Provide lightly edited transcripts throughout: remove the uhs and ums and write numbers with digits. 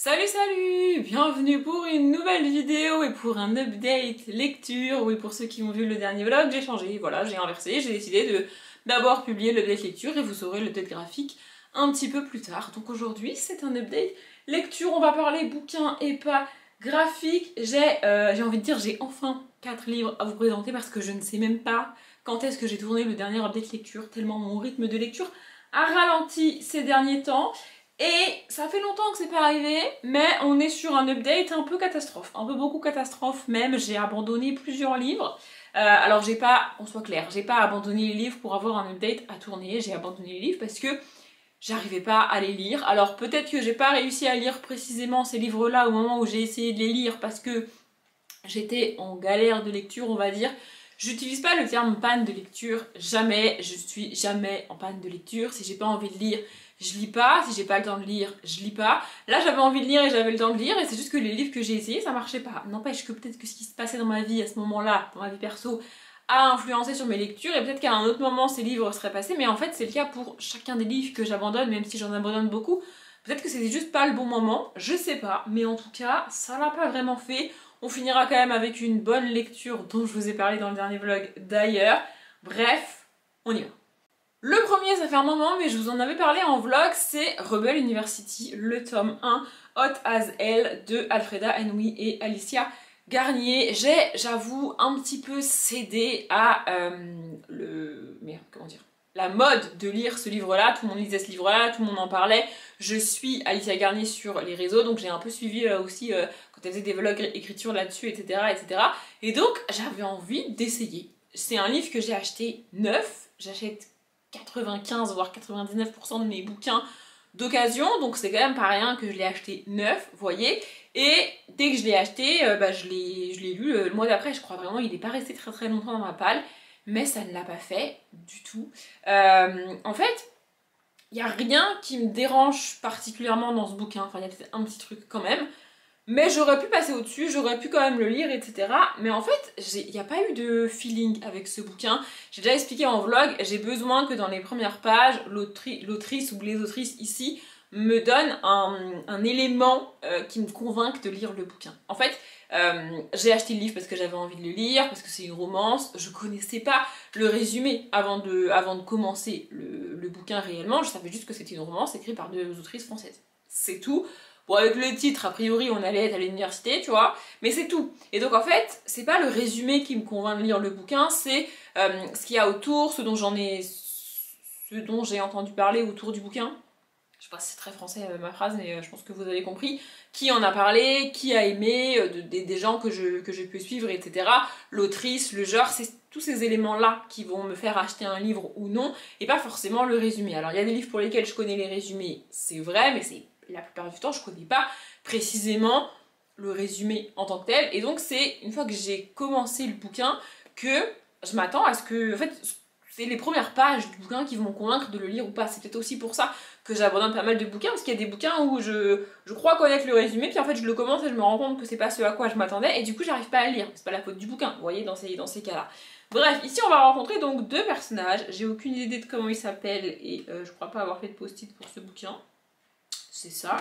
Salut salut! Bienvenue pour une nouvelle vidéo et pour un update lecture. Oui, pour ceux qui ont vu le dernier vlog, j'ai changé, voilà, j'ai inversé, j'ai décidé de d'abord publier l'update lecture et vous aurez l'update graphique un petit peu plus tard. Donc aujourd'hui, c'est un update lecture, on va parler bouquin et pas graphique. J'ai envie de dire, j'ai enfin 4 livres à vous présenter parce que je ne sais même pas quand est-ce que j'ai tourné le dernier update lecture, tellement mon rythme de lecture a ralenti ces derniers temps. Et ça fait longtemps que c'est pas arrivé, mais on est sur un update un peu catastrophe, un peu beaucoup catastrophe même. J'ai abandonné plusieurs livres. Alors j'ai pas, on soit clair, j'ai pas abandonné les livres pour avoir un update à tourner, j'ai abandonné les livres parce que j'arrivais pas à les lire. Alors peut-être que j'ai pas réussi à lire précisément ces livres-là au moment où j'ai essayé de les lire parce que j'étais en galère de lecture, on va dire. J'utilise pas le terme panne de lecture, jamais, je suis jamais en panne de lecture. Si j'ai pas envie de lire, je lis pas. Si j'ai pas le temps de lire, je lis pas. Là, j'avais envie de lire et j'avais le temps de lire, et c'est juste que les livres que j'ai essayés, ça marchait pas. N'empêche que peut-être que ce qui se passait dans ma vie à ce moment-là, dans ma vie perso, a influencé sur mes lectures, et peut-être qu'à un autre moment, ces livres seraient passés, mais en fait, c'est le cas pour chacun des livres que j'abandonne, même si j'en abandonne beaucoup. Peut-être que c'était juste pas le bon moment, je sais pas, mais en tout cas, ça l'a pas vraiment fait. On finira quand même avec une bonne lecture dont je vous ai parlé dans le dernier vlog d'ailleurs. Bref, on y va. Le premier, ça fait un moment, mais je vous en avais parlé en vlog, c'est Rebel University, le tome 1, Hot as Hell de Alfreda Henry et Alicia Garnier. J'avoue, un petit peu cédé à la mode de lire ce livre-là. Tout le monde lisait ce livre-là, tout le monde en parlait. Je suis Alicia Garnier sur les réseaux, donc j'ai un peu suivi aussi quand elle faisait des vlogs écriture là-dessus, etc., etc. Et donc, j'avais envie d'essayer. C'est un livre que j'ai acheté neuf. J'achète 95 voire 99% de mes bouquins d'occasion, donc c'est quand même pas rien que je l'ai acheté neuf, vous voyez. Et dès que je l'ai acheté, je l'ai lu le mois d'après, je crois vraiment. Il n'est pas resté très longtemps dans ma palle, mais ça ne l'a pas fait du tout. En fait, il n'y a rien qui me dérange particulièrement dans ce bouquin, enfin il y a peut-être un petit truc quand même, mais j'aurais pu passer au-dessus, j'aurais pu quand même le lire, etc. Mais en fait, il n'y a pas eu de feeling avec ce bouquin. J'ai déjà expliqué en vlog, j'ai besoin que dans les premières pages, l'autrice ou les autrices ici me donnent un élément qui me convainque de lire le bouquin. En fait, j'ai acheté le livre parce que j'avais envie de le lire, parce que c'est une romance. Je connaissais pas le résumé avant de commencer le bouquin réellement. Je savais juste que c'était une romance écrite par deux autrices françaises. C'est tout. Bon, avec le titre, a priori, on allait être à l'université, tu vois, mais c'est tout. Et donc, en fait, c'est pas le résumé qui me convainc de lire le bouquin, c'est ce qu'il y a autour, ce dont j'ai entendu parler autour du bouquin. Je sais pas si c'est très français ma phrase, mais je pense que vous avez compris. Qui en a parlé, qui a aimé, des gens que je peux suivre, etc. L'autrice, le genre, c'est tous ces éléments-là qui vont me faire acheter un livre ou non, et pas forcément le résumé. Alors, il y a des livres pour lesquels je connais les résumés, c'est vrai, mais c'est la plupart du temps, je connais pas précisément le résumé en tant que tel. Et donc, c'est une fois que j'ai commencé le bouquin que je m'attends à ce que... En fait, c'est les premières pages du bouquin qui vont me convaincre de le lire ou pas. C'est peut-être aussi pour ça que j'abandonne pas mal de bouquins, parce qu'il y a des bouquins où je crois connaître le résumé, puis en fait je le commence et je me rends compte que c'est pas ce à quoi je m'attendais, et du coup j'arrive pas à le lire. C'est pas la faute du bouquin, vous voyez, dans ces cas-là. Bref, ici on va rencontrer donc deux personnages. J'ai aucune idée de comment ils s'appellent, et je crois pas avoir fait de post-it pour ce bouquin. C'est ça.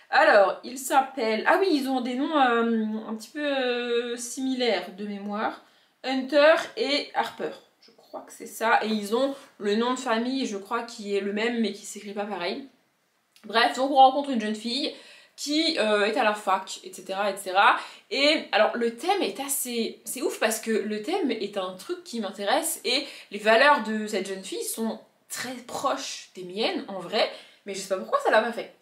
Alors, ils s'appellent... Ah oui, ils ont des noms un petit peu similaires de mémoire. Hunter et Harper. Je crois que c'est ça. Et ils ont le nom de famille, je crois, qui est le même, mais qui s'écrit pas pareil. Bref, donc on rencontre une jeune fille qui est à la fac, etc., etc. Et alors, le thème est assez... C'est ouf parce que le thème est un truc qui m'intéresse, et les valeurs de cette jeune fille sont très proches des miennes, en vrai. Mais je sais pas pourquoi ça l'a pas fait,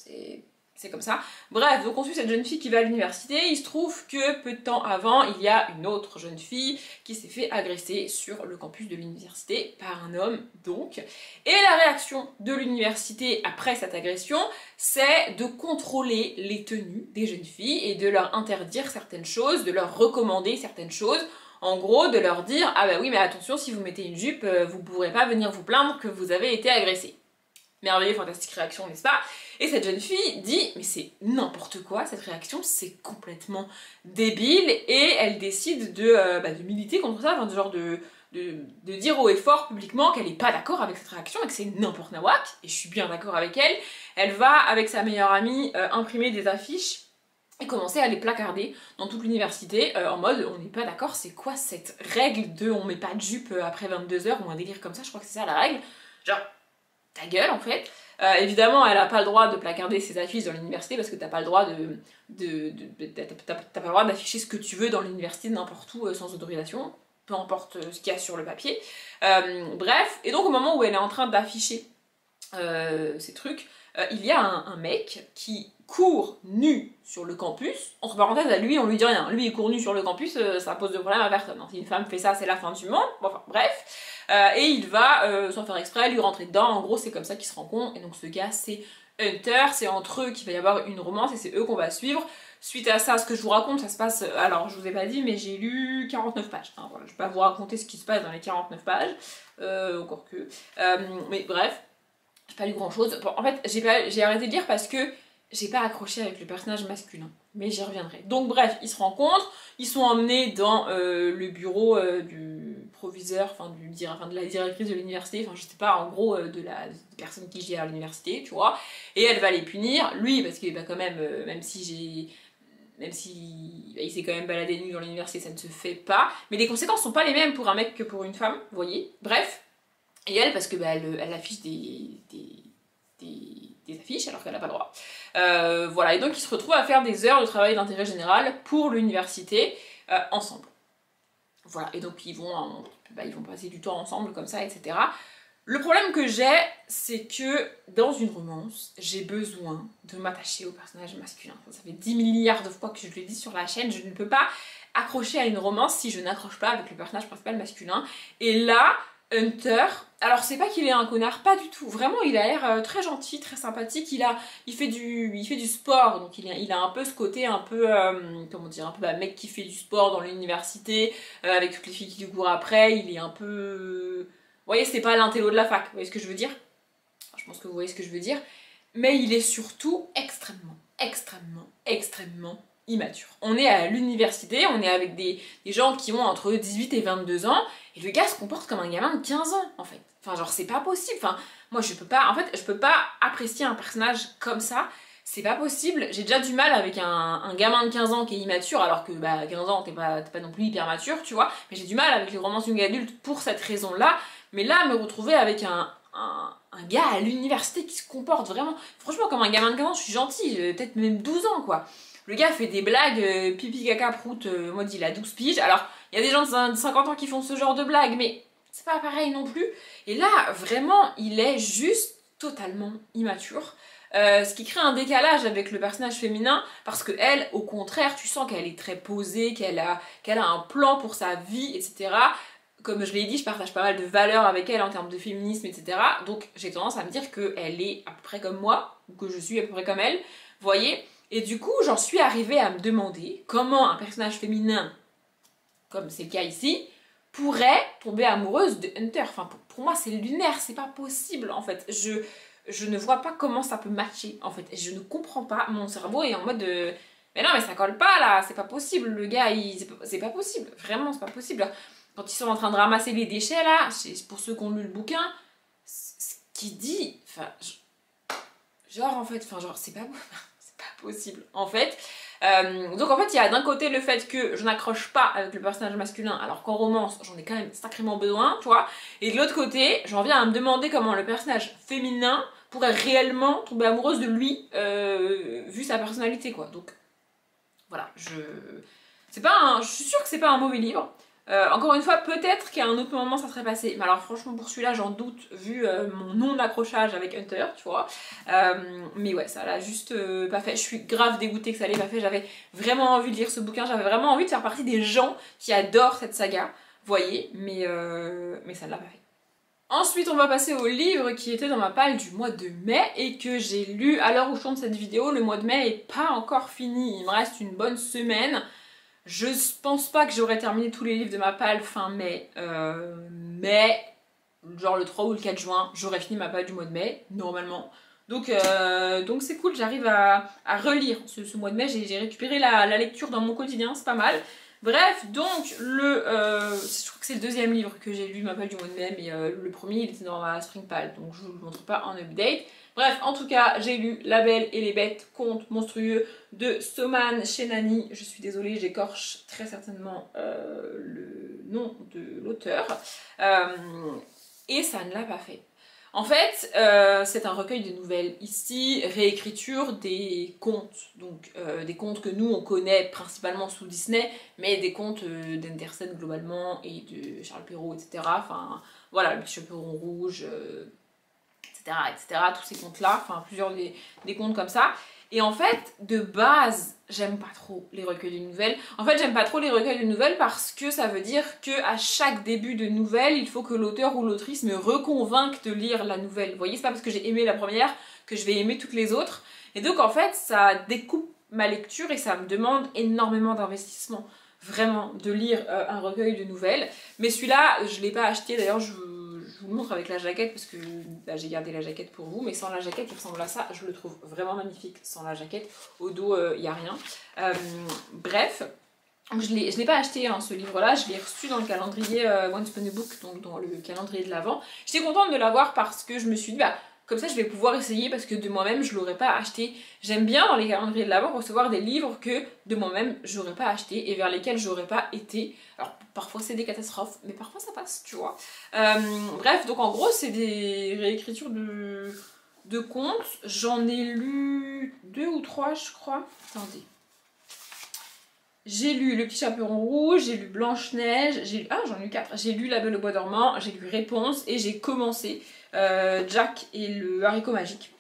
c'est comme ça. Bref, donc on suit cette jeune fille qui va à l'université. Il se trouve que peu de temps avant, il y a une autre jeune fille qui s'est fait agresser sur le campus de l'université par un homme, donc. Et la réaction de l'université après cette agression, c'est de contrôler les tenues des jeunes filles et de leur interdire certaines choses, de leur recommander certaines choses. En gros, de leur dire « Ah bah oui, mais attention, si vous mettez une jupe, vous pourrez pas venir vous plaindre que vous avez été agressé. » Merveilleux, fantastique réaction, n'est-ce pas? Et cette jeune fille dit, mais c'est n'importe quoi, cette réaction, c'est complètement débile, et elle décide de militer contre ça, enfin, de dire haut et fort publiquement qu'elle n'est pas d'accord avec cette réaction et que c'est n'importe nawak, et je suis bien d'accord avec elle. Elle va, avec sa meilleure amie, imprimer des affiches et commençait à les placarder dans toute l'université en mode on n'est pas d'accord, c'est quoi cette règle de on met pas de jupe après 22h ou un délire comme ça, je crois que c'est ça la règle. Genre, ta gueule en fait. Évidemment, elle a pas le droit de placarder ses affiches dans l'université parce que t'as pas le droit t'as pas le droit d'afficher ce que tu veux dans l'université n'importe où sans autorisation, peu importe ce qu'il y a sur le papier. Bref, et donc au moment où elle est en train d'afficher ces trucs, il y a un mec qui court nu sur le campus. Entre parenthèses, à lui, on lui dit rien. Lui, il court nu sur le campus, ça pose de problème à personne. Si une femme fait ça, c'est la fin du monde. Bon, enfin, bref. Et il va, sans faire exprès, lui rentrer dedans. En gros, c'est comme ça qu'ils se rencontrent. Et donc, ce gars, c'est Hunter. C'est entre eux qu'il va y avoir une romance et c'est eux qu'on va suivre. Suite à ça, ce que je vous raconte, ça se passe... Alors, je vous ai pas dit, mais j'ai lu 49 pages. Hein, voilà, je vais pas vous raconter ce qui se passe dans les 49 pages. Encore que... mais bref, j'ai pas lu grand-chose. Bon, en fait, j'ai arrêté de lire parce que j'ai pas accroché avec le personnage masculin, mais j'y reviendrai. Donc bref, ils se rencontrent, ils sont emmenés dans le bureau du proviseur, enfin de la directrice de l'université, enfin je sais pas, en gros de la personne qui gère l'université, tu vois, et elle va les punir, lui parce qu'il va quand même, même si il s'est quand même baladé nu dans l'université, ça ne se fait pas, mais les conséquences sont pas les mêmes pour un mec que pour une femme, vous voyez, bref, et elle parce que bah, elle affiche des affiches alors qu'elle n'a pas le droit. Voilà, et donc ils se retrouvent à faire des heures de travail d'intérêt général pour l'université ensemble. Voilà, et donc ils vont passer du temps ensemble comme ça, etc. Le problème que j'ai, c'est que dans une romance, j'ai besoin de m'attacher au personnage masculin. Ça fait 10 milliards de fois que je le dis sur la chaîne, je ne peux pas accrocher à une romance si je n'accroche pas avec le personnage principal masculin. Et là, Hunter, alors c'est pas qu'il est un connard, pas du tout, vraiment il a l'air très gentil, très sympathique, il fait du sport, donc il a un peu ce côté un peu, comment dire, un peu mec qui fait du sport dans l'université, avec toutes les filles qui lui courent après, il est un peu... Vous voyez, c'est pas l'intello de la fac, vous voyez ce que je veux dire? Je pense que vous voyez ce que je veux dire, mais il est surtout extrêmement immature. On est à l'université, on est avec des gens qui ont entre 18 et 22 ans, et le gars se comporte comme un gamin de 15 ans, en fait. Enfin, genre, c'est pas possible. Enfin, moi, je peux pas apprécier un personnage comme ça. C'est pas possible. J'ai déjà du mal avec un gamin de 15 ans qui est immature, alors que, bah, 15 ans, t'es pas non plus hyper mature, tu vois. Mais j'ai du mal avec les romances young adultes pour cette raison-là. Mais là, me retrouver avec un gars à l'université qui se comporte vraiment, franchement, comme un gamin de 15 ans, je suis gentille, peut-être même 12 ans, quoi. Le gars fait des blagues, pipi caca prout, moi il a 12 piges. Alors, il y a des gens de 50 ans qui font ce genre de blagues, mais c'est pas pareil non plus. Et là, vraiment, il est juste totalement immature. Ce qui crée un décalage avec le personnage féminin, parce que elle, au contraire, tu sens qu'elle est très posée, qu'elle a un plan pour sa vie, etc. Comme je l'ai dit, je partage pas mal de valeurs avec elle en termes de féminisme, etc. Donc j'ai tendance à me dire qu'elle est à peu près comme moi, ou que je suis à peu près comme elle, vous voyez. Et du coup, j'en suis arrivée à me demander comment un personnage féminin, comme c'est le cas ici, pourrait tomber amoureuse de Hunter. Enfin, pour moi, c'est lunaire, c'est pas possible, en fait. Je ne vois pas comment ça peut matcher, en fait. Je ne comprends pas. Mon cerveau est en mode de... Mais non, mais ça colle pas, là, c'est pas possible. Le gars, c'est pas possible. Vraiment, c'est pas possible. Quand ils sont en train de ramasser les déchets, là, pour ceux qui ont lu le bouquin, ce qu'il dit... Enfin, genre, en fait, enfin, genre, c'est pas possible en fait. Donc en fait il y a d'un côté le fait que je n'accroche pas avec le personnage masculin alors qu'en romance j'en ai quand même sacrément besoin, tu vois, et de l'autre côté j'en viens à me demander comment le personnage féminin pourrait réellement tomber amoureuse de lui vu sa personnalité, quoi. Donc voilà, je suis sûre que c'est pas un mauvais livre. Encore une fois, peut-être qu'à un autre moment ça serait passé. Mais alors franchement pour celui-là j'en doute vu mon non-accrochage avec Hunter, tu vois. Mais ouais, ça l'a juste pas fait. Je suis grave dégoûtée que ça l'ait pas fait. J'avais vraiment envie de lire ce bouquin. J'avais vraiment envie de faire partie des gens qui adorent cette saga, vous voyez. Mais ça ne l'a pas fait. Ensuite on va passer au livre qui était dans ma palle du mois de mai et que j'ai lu à l'heure où je tourne cette vidéo. Le mois de mai est pas encore fini. Il me reste une bonne semaine. Je pense pas que j'aurais terminé tous les livres de ma palle fin mai, mais genre le 3 ou le 4 juin, j'aurais fini ma palle du mois de mai, normalement. Donc c'est cool, j'arrive à relire ce mois de mai, j'ai récupéré la lecture dans mon quotidien, c'est pas mal. Bref, donc je crois que c'est le deuxième livre que j'ai lu, ma page du mois de mai, mais le premier il était dans ma Spring Pal, donc je vous le montre pas en update. Bref, en tout cas, j'ai lu La Belle et les Bêtes, conte monstrueux de Soman Shenani. Je suis désolée, j'écorche très certainement le nom de l'auteur. Et ça ne l'a pas fait. En fait, c'est un recueil de nouvelles. Ici, réécriture des contes. Donc, des contes que nous, on connaît principalement sous Disney, mais des contes d'Andersen globalement, et de Charles Perrault, etc. Enfin, voilà, Le Petit Chaperon Rouge, etc., etc. Tous ces contes-là, enfin, plusieurs des contes comme ça. Et en fait, de base, j'aime pas trop les recueils de nouvelles. En fait, j'aime pas trop les recueils de nouvelles parce que ça veut dire qu'à chaque début de nouvelle, il faut que l'auteur ou l'autrice me reconvainque de lire la nouvelle. Vous voyez, c'est pas parce que j'ai aimé la première que je vais aimer toutes les autres. Et donc, en fait, ça découpe ma lecture et ça me demande énormément d'investissement. Vraiment, de lire un recueil de nouvelles. Mais celui-là, je l'ai pas acheté. D'ailleurs, je vous le montre avec la jaquette parce que bah, j'ai gardé la jaquette pour vous, mais sans la jaquette il ressemble à ça, je le trouve vraiment magnifique sans la jaquette, au dos il n'y a rien. Bref, je l'ai pas acheté hein, ce livre là, je l'ai reçu dans le calendrier Once Upon a Book, donc dans le calendrier de l'Avent. J'étais contente de l'avoir parce que je me suis dit bah comme ça je vais pouvoir essayer parce que de moi-même je l'aurais pas acheté. J'aime bien dans les calendriers de l'Avent recevoir des livres que de moi-même j'aurais pas acheté et vers lesquels j'aurais pas été. Alors parfois c'est des catastrophes mais parfois ça passe tu vois. Bref donc en gros c'est des réécritures de contes. J'en ai lu 2 ou 3 je crois. Attendez. J'ai lu Le Petit Chaperon Rouge, j'ai lu Blanche-Neige, j'en ai lu 4. J'ai lu La Belle au Bois dormant, j'ai lu Réponse et j'ai commencé Jack et le haricot magique.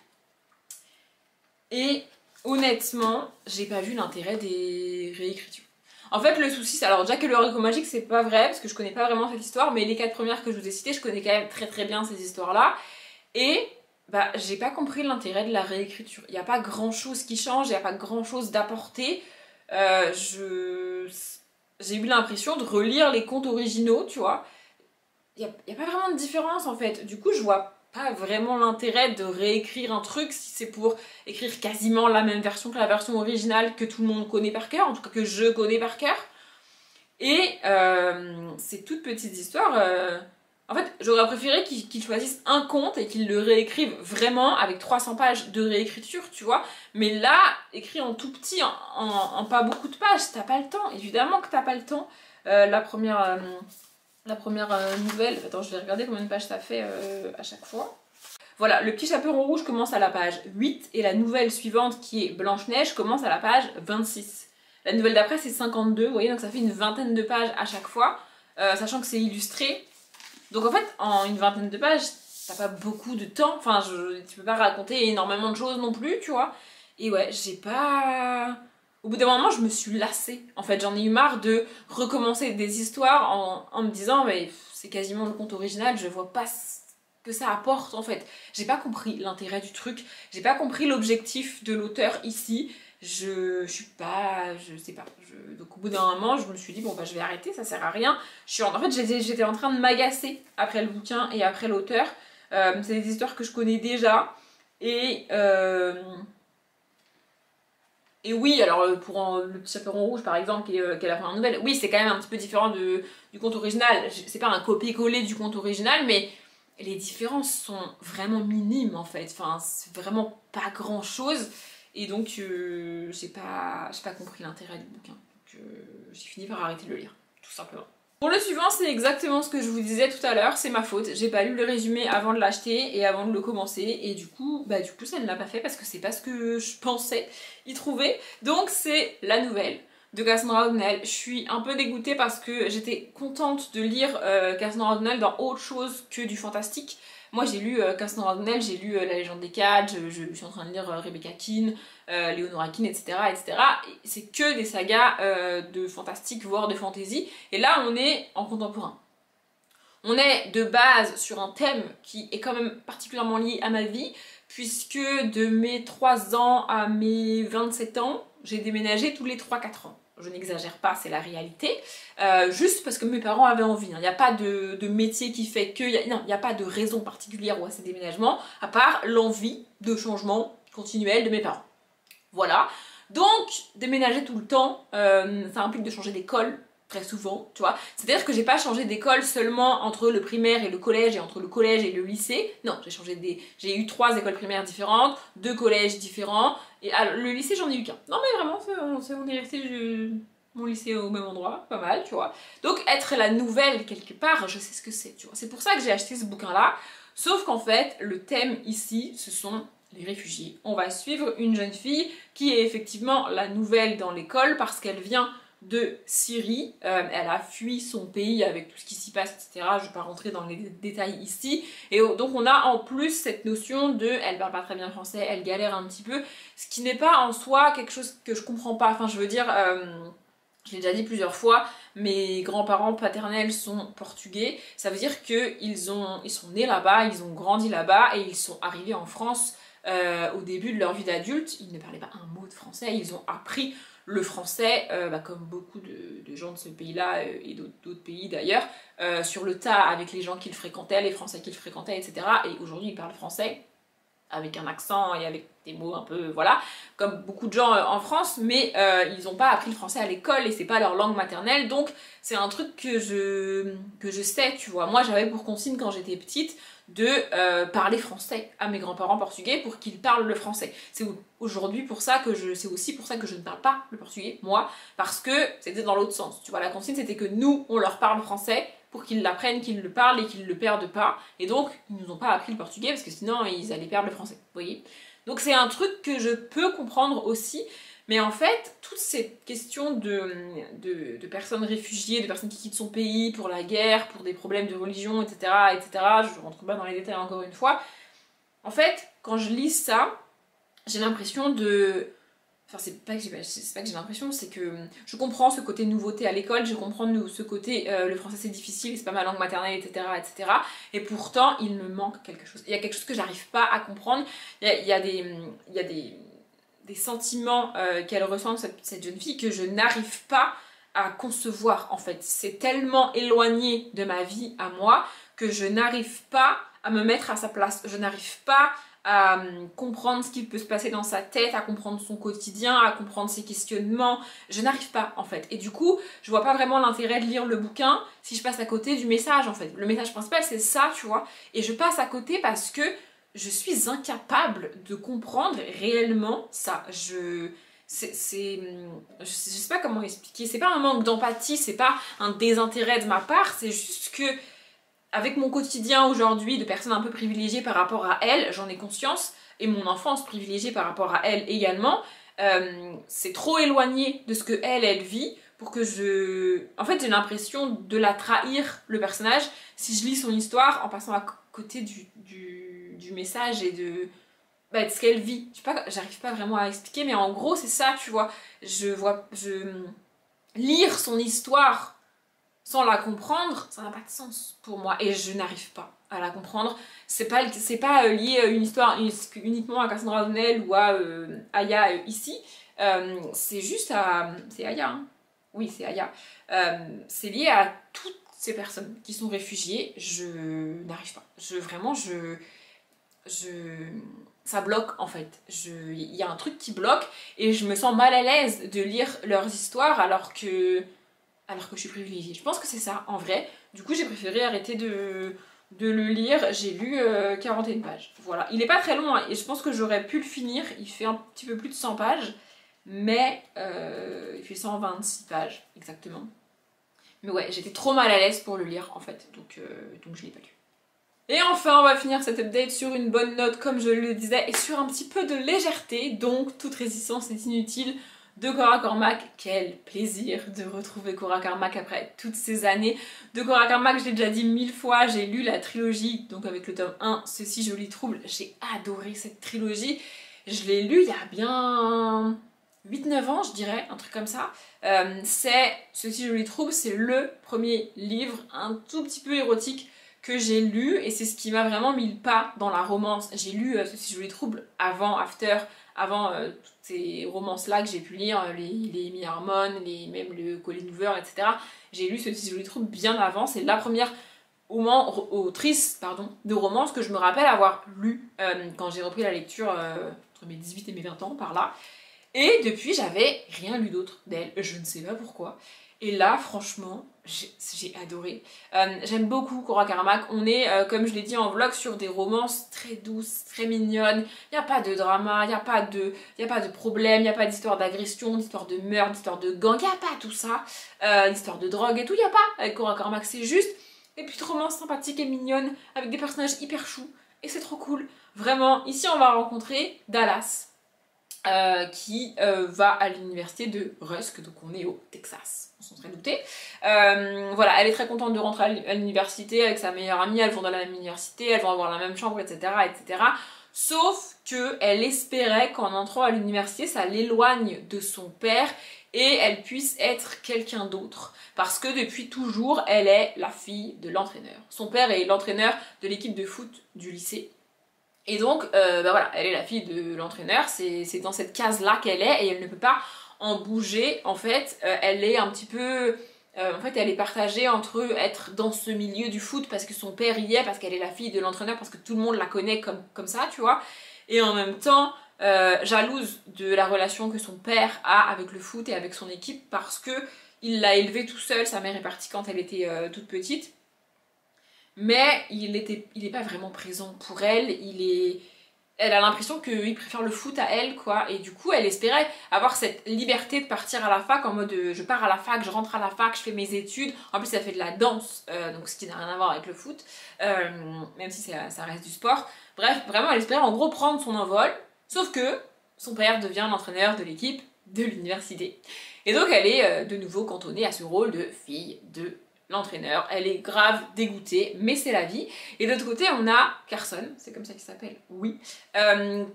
Et honnêtement, j'ai pas vu l'intérêt des réécritures. En fait, le souci, c'est alors Jack et le haricot magique, c'est pas vrai parce que je connais pas vraiment cette histoire, mais les 4 premières que je vous ai citées, je connais quand même très très bien ces histoires-là. Et bah, j'ai pas compris l'intérêt de la réécriture. Il n'y a pas grand chose qui change, il n'y a pas grand chose d'apporté. J'ai eu l'impression de relire les contes originaux, tu vois. Il n'y a pas vraiment de différence en fait. Du coup, je vois pas vraiment l'intérêt de réécrire un truc si c'est pour écrire quasiment la même version que la version originale que tout le monde connaît par cœur, en tout cas que je connais par cœur. Et ces toutes petites histoires, en fait, j'aurais préféré qu'ils choisissent un conte et qu'ils le réécrivent vraiment avec 300 pages de réécriture, tu vois. Mais là, écrit en tout petit, en pas beaucoup de pages, t'as pas le temps. Évidemment que t'as pas le temps. La première nouvelle, attends, je vais regarder combien de pages ça fait à chaque fois. Voilà, Le Petit Chaperon Rouge commence à la page 8 et la nouvelle suivante qui est Blanche-Neige commence à la page 26. La nouvelle d'après c'est 52, vous voyez, donc ça fait une vingtaine de pages à chaque fois, sachant que c'est illustré. Donc en fait, en une vingtaine de pages, t'as pas beaucoup de temps, enfin tu peux pas raconter énormément de choses non plus, tu vois. Et ouais, j'ai pas... Au bout d'un moment, je me suis lassée. En fait, j'en ai eu marre de recommencer des histoires en me disant mais c'est quasiment le conte original, je vois pas ce que ça apporte en fait. J'ai pas compris l'intérêt du truc, j'ai pas compris l'objectif de l'auteur ici. Je sais pas. Donc au bout d'un moment, je me suis dit bon bah je vais arrêter, ça sert à rien. En fait, j'étais en train de m'agacer après le bouquin et après l'auteur. C'est des histoires que je connais déjà et oui, alors pour Le Petit Chaperon Rouge par exemple, qui est la première nouvelle, oui c'est quand même un petit peu différent du conte original. C'est pas un copier-coller du conte original, mais les différences sont vraiment minimes en fait. Enfin, c'est vraiment pas grand chose. Et donc, j'ai pas compris l'intérêt du bouquin. Donc, j'ai fini par arrêter de le lire, tout simplement. Pour le suivant, c'est exactement ce que je vous disais tout à l'heure, c'est ma faute. J'ai pas lu le résumé avant de l'acheter et avant de le commencer. Et du coup, ça ne l'a pas fait parce que c'est pas ce que je pensais y trouver. Donc, c'est la nouvelle de Cassandra O'Donnell. Je suis un peu dégoûtée parce que j'étais contente de lire Cassandra O'Donnell dans autre chose que du fantastique. Moi j'ai lu Cassandra O'Donnell, j'ai lu La Légende des Cadges, je suis en train de lire Rebecca Keane, Leonora Keane, etc. etc. C'est que des sagas de fantastique, voire de fantasy. Et là on est en contemporain. On est de base sur un thème qui est quand même particulièrement lié à ma vie, puisque de mes 3 ans à mes 27 ans, j'ai déménagé tous les 3-4 ans. Je n'exagère pas, c'est la réalité. Juste parce que mes parents avaient envie. Il n'y a pas de métier qui fait que... Il n'y a pas de raison particulière à ces déménagements, à part l'envie de changement continuel de mes parents. Voilà. Donc, déménager tout le temps, ça implique de changer d'école, très souvent, tu vois. C'est-à-dire que j'ai pas changé d'école seulement entre le primaire et le collège et entre le collège et le lycée. Non, j'ai eu 3 écoles primaires différentes, 2 collèges différents, et le lycée j'en ai eu qu'un. Non mais vraiment, on est resté mon lycée au même endroit, pas mal, tu vois. Donc être la nouvelle quelque part, je sais ce que c'est, tu vois. C'est pour ça que j'ai acheté ce bouquin-là. Sauf qu'en fait, le thème ici, ce sont les réfugiés. On va suivre une jeune fille qui est effectivement la nouvelle dans l'école parce qu'elle vient de Syrie, elle a fui son pays avec tout ce qui s'y passe, etc. Je ne vais pas rentrer dans les détails ici. Et donc on a en plus cette notion de elle parle pas très bien français, elle galère un petit peu, ce qui n'est pas en soi quelque chose que je comprends pas. Enfin, je veux dire, je l'ai déjà dit plusieurs fois, mes grands-parents paternels sont portugais. Ça veut dire qu'ils sont nés là-bas, ils ont grandi là-bas et ils sont arrivés en France au début de leur vie d'adulte. Ils ne parlaient pas un mot de français, ils ont appris le français, comme beaucoup de gens de ce pays-là et d'autres pays d'ailleurs, sur le tas avec les gens qu'ils fréquentaient, les Français qu'ils fréquentaient, etc. Et aujourd'hui, ils parlent français avec un accent et avec des mots un peu, voilà, comme beaucoup de gens en France, mais ils n'ont pas appris le français à l'école et c'est pas leur langue maternelle, donc c'est un truc que je sais, tu vois. Moi, j'avais pour consigne quand j'étais petite de parler français à mes grands-parents portugais pour qu'ils parlent le français. C'est aujourd'hui pour ça que c'est aussi pour ça que je ne parle pas le portugais, moi, parce que c'était dans l'autre sens, tu vois. La consigne, c'était que nous, on leur parle français pour qu'ils l'apprennent, qu'ils le parlent et qu'ils le perdent pas. Et donc, ils nous ont pas appris le portugais parce que sinon, ils allaient perdre le français, vous voyez. Donc c'est un truc que je peux comprendre aussi. Mais en fait, toutes ces questions de personnes réfugiées, de personnes qui quittent son pays pour la guerre, pour des problèmes de religion, etc., etc., je rentre pas dans les détails encore une fois. En fait, quand je lis ça, j'ai l'impression de... Enfin, c'est pas que j'ai l'impression, c'est que je comprends ce côté nouveauté à l'école, je comprends ce côté le français c'est difficile, c'est pas ma langue maternelle, etc., etc. Et pourtant, il me manque quelque chose. Il y a quelque chose que j'arrive pas à comprendre. Il y a des sentiments qu'elle ressent, cette jeune fille, que je n'arrive pas à concevoir, en fait. C'est tellement éloigné de ma vie à moi que je n'arrive pas à me mettre à sa place. Je n'arrive pas à comprendre ce qui peut se passer dans sa tête, à comprendre son quotidien, à comprendre ses questionnements. Je n'arrive pas, en fait. Et du coup, je vois pas vraiment l'intérêt de lire le bouquin si je passe à côté du message, en fait. Le message principal, c'est ça, tu vois. Et je passe à côté parce que je suis incapable de comprendre réellement ça. Je sais pas comment expliquer. C'est pas un manque d'empathie, c'est pas un désintérêt de ma part, c'est juste que avec mon quotidien aujourd'hui de personne un peu privilégiée par rapport à elle, j'en ai conscience, et mon enfance privilégiée par rapport à elle également, c'est trop éloigné de ce que elle vit pour que En fait, j'ai l'impression de la trahir, le personnage, si je lis son histoire en passant à côté du message et de ce qu'elle vit. J'arrive pas vraiment à expliquer, mais en gros, c'est ça, tu vois. Lire son histoire sans la comprendre, ça n'a pas de sens pour moi et je n'arrive pas à la comprendre. C'est pas lié à une histoire uniquement à Cassandra O'Neill ou à Aya ici. C'est juste à... C'est Aya, hein. Oui, c'est Aya. C'est lié à toutes ces personnes qui sont réfugiées. Je n'arrive pas. Ça bloque en fait. Il y a un truc qui bloque et je me sens mal à l'aise de lire leurs histoires alors que je suis privilégiée. Je pense que c'est ça, en vrai. Du coup, j'ai préféré arrêter de le lire. J'ai lu 41 pages. Voilà. Il est pas très long, hein, et je pense que j'aurais pu le finir. Il fait un petit peu plus de 100 pages. Mais il fait 126 pages, exactement. Mais ouais, j'étais trop mal à l'aise pour le lire, en fait. Donc je l'ai pas lu. Et enfin, on va finir cette update sur une bonne note, comme je le disais, et sur un petit peu de légèreté. Donc, toute résistance est inutile. De Cora Cormac, quel plaisir de retrouver Cora Cormac après toutes ces années. De Cora Cormac, je l'ai déjà dit 1000 fois, j'ai lu la trilogie, donc avec le tome 1, Ceci joli trouble, j'ai adoré cette trilogie. Je l'ai lu il y a bien 8-9 ans, je dirais, un truc comme ça. C'est Ceci joli trouble, c'est le premier livre un tout petit peu érotique que j'ai lu, et c'est ce qui m'a vraiment mis le pas dans la romance. J'ai lu Ceci joli trouble avant toutes ces romances-là que j'ai pu lire, les Amy Harmon, même le Colleen Hoover, etc. J'ai lu Ceci joli trouble bien avant. C'est la première autrice de romance que je me rappelle avoir lu quand j'ai repris la lecture entre mes 18 et mes 20 ans, par là. Et depuis, j'avais rien lu d'autre d'elle, je ne sais pas pourquoi. Et là, franchement, j'ai adoré. J'aime beaucoup Cora Carmack. On est, comme je l'ai dit en vlog, sur des romances très douces, très mignonnes. Il n'y a pas de drama, il n'y a pas de problème, il n'y a pas d'histoire d'agression, d'histoire de meurtre, d'histoire de gang, il n'y a pas tout ça. D'histoire de drogue et tout, il n'y a pas avec Cora Carmack. C'est juste des petites romances sympathiques et mignonnes avec des personnages hyper choux. Et c'est trop cool. Vraiment, ici on va rencontrer Dallas. Qui va à l'université de Rusk, donc on est au Texas, on s'en serait douté. Voilà, elle est très contente de rentrer à l'université avec sa meilleure amie, elles vont dans la même université, elles vont avoir la même chambre, etc. etc. Sauf qu'elle espérait qu'en entrant à l'université, ça l'éloigne de son père et elle puisse être quelqu'un d'autre. Parce que depuis toujours, elle est la fille de l'entraîneur. Son père est l'entraîneur de l'équipe de foot du lycée. Et donc, bah voilà, elle est la fille de l'entraîneur, c'est dans cette case-là qu'elle est, et elle ne peut pas en bouger. En fait, elle est un petit peu... en fait, elle est partagée entre être dans ce milieu du foot parce que son père y est, parce qu'elle est la fille de l'entraîneur, parce que tout le monde la connaît comme ça, tu vois. Et en même temps, jalouse de la relation que son père a avec le foot et avec son équipe, parce que il l'a élevée tout seul, sa mère est partie quand elle était toute petite. Mais il est pas vraiment présent pour elle, elle a l'impression qu'il préfère le foot à elle, quoi, et du coup elle espérait avoir cette liberté de partir à la fac en mode je pars à la fac, je rentre à la fac, je fais mes études, en plus elle fait de la danse, donc ce qui n'a rien à voir avec le foot, même si ça reste du sport. Bref, vraiment elle espérait en gros prendre son envol, sauf que son père devient l'entraîneur de l'équipe de l'université. Et donc elle est de nouveau cantonnée à ce rôle de fille de l'entraîneur, elle est grave dégoûtée, mais c'est la vie. Et de l'autre côté, on a Carson, c'est comme ça qu'il s'appelle, oui,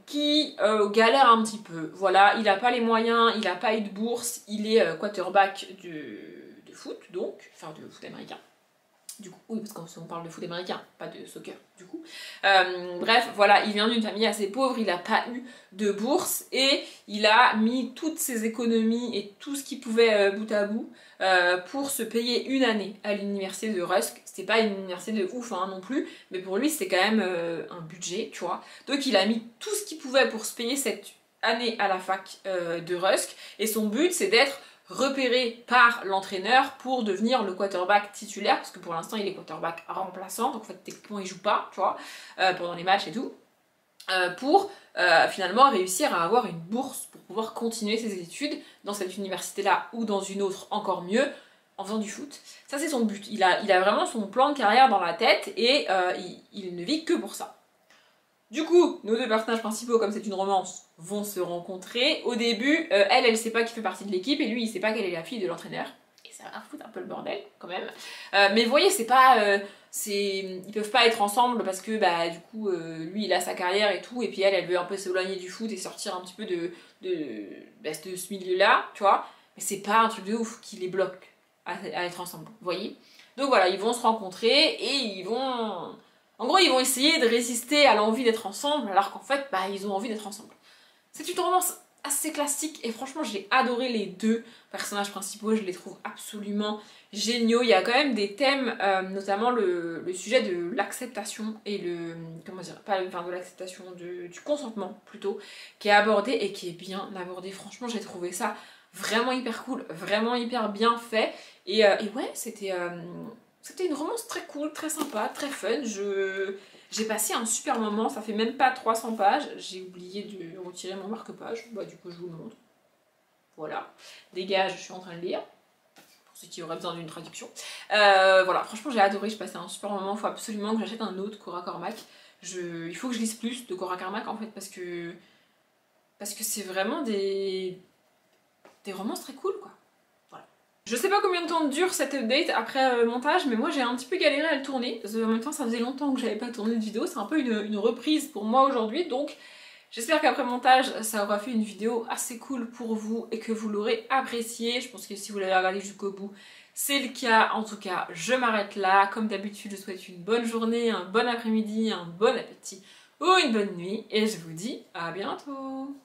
qui galère un petit peu. Voilà, il n'a pas les moyens, il n'a pas eu de bourse, il est quarterback de foot, donc, enfin de foot américain. Du coup, oui, parce qu'on parle de foot américain, pas de soccer, du coup. Bref, voilà, il vient d'une famille assez pauvre, il n'a pas eu de bourse et il a mis toutes ses économies et tout ce qu'il pouvait bout à bout pour se payer une année à l'université de Rusk. C'était pas une université de ouf hein, non plus, mais pour lui c'était quand même un budget, tu vois. Donc il a mis tout ce qu'il pouvait pour se payer cette année à la fac de Rusk et son but c'est d'être repéré par l'entraîneur pour devenir le quarterback titulaire, parce que pour l'instant il est quarterback remplaçant, donc en fait techniquement il joue pas, tu vois, pendant les matchs et tout, pour finalement réussir à avoir une bourse pour pouvoir continuer ses études dans cette université-là ou dans une autre encore mieux, en faisant du foot. Ça c'est son but, il a vraiment son plan de carrière dans la tête et il ne vit que pour ça. Du coup, nos deux personnages principaux, comme c'est une romance, vont se rencontrer. Au début, elle sait pas qu'il fait partie de l'équipe et lui, il sait pas qu'elle est la fille de l'entraîneur. Et ça va foutre un peu le bordel, quand même. Mais vous voyez, c'est pas... ils peuvent pas être ensemble parce que, bah, du coup, lui, il a sa carrière et tout, et puis elle veut un peu s'éloigner du foot et sortir un petit peu de ce milieu-là, tu vois. Mais c'est pas un truc de ouf qui les bloque à être ensemble, vous voyez. Donc voilà, ils vont se rencontrer et ils vont... En gros, ils vont essayer de résister à l'envie d'être ensemble, alors qu'en fait, bah, ils ont envie d'être ensemble. C'est une romance assez classique, et franchement, j'ai adoré les deux personnages principaux, je les trouve absolument géniaux. Il y a quand même des thèmes, notamment le sujet de l'acceptation et le... comment dire, pas enfin, de l'acceptation, du consentement, plutôt, qui est abordé et qui est bien abordé. Franchement, j'ai trouvé ça vraiment hyper cool, vraiment hyper bien fait, et ouais, c'était une romance très cool, très sympa, très fun. J'ai passé un super moment, ça fait même pas 300 pages. J'ai oublié de retirer mon marque-page, bah du coup je vous le montre. Voilà, dégage, je suis en train de lire. Pour ceux qui auraient besoin d'une traduction. Voilà, franchement j'ai adoré, j'ai passé un super moment. Il faut absolument que j'achète un autre Cora Carmack. Il faut que je lise plus de Cora Carmack en fait parce que c'est vraiment des romances très cool quoi. Je sais pas combien de temps dure cette update après le montage, mais moi j'ai un petit peu galéré à le tourner. Parce que en même temps ça faisait longtemps que j'avais pas tourné de vidéo, c'est un peu une reprise pour moi aujourd'hui, donc j'espère qu'après montage ça aura fait une vidéo assez cool pour vous et que vous l'aurez appréciée. Je pense que si vous l'avez regardé jusqu'au bout, c'est le cas. En tout cas, je m'arrête là. Comme d'habitude, je vous souhaite une bonne journée, un bon après-midi, un bon appétit ou une bonne nuit, et je vous dis à bientôt.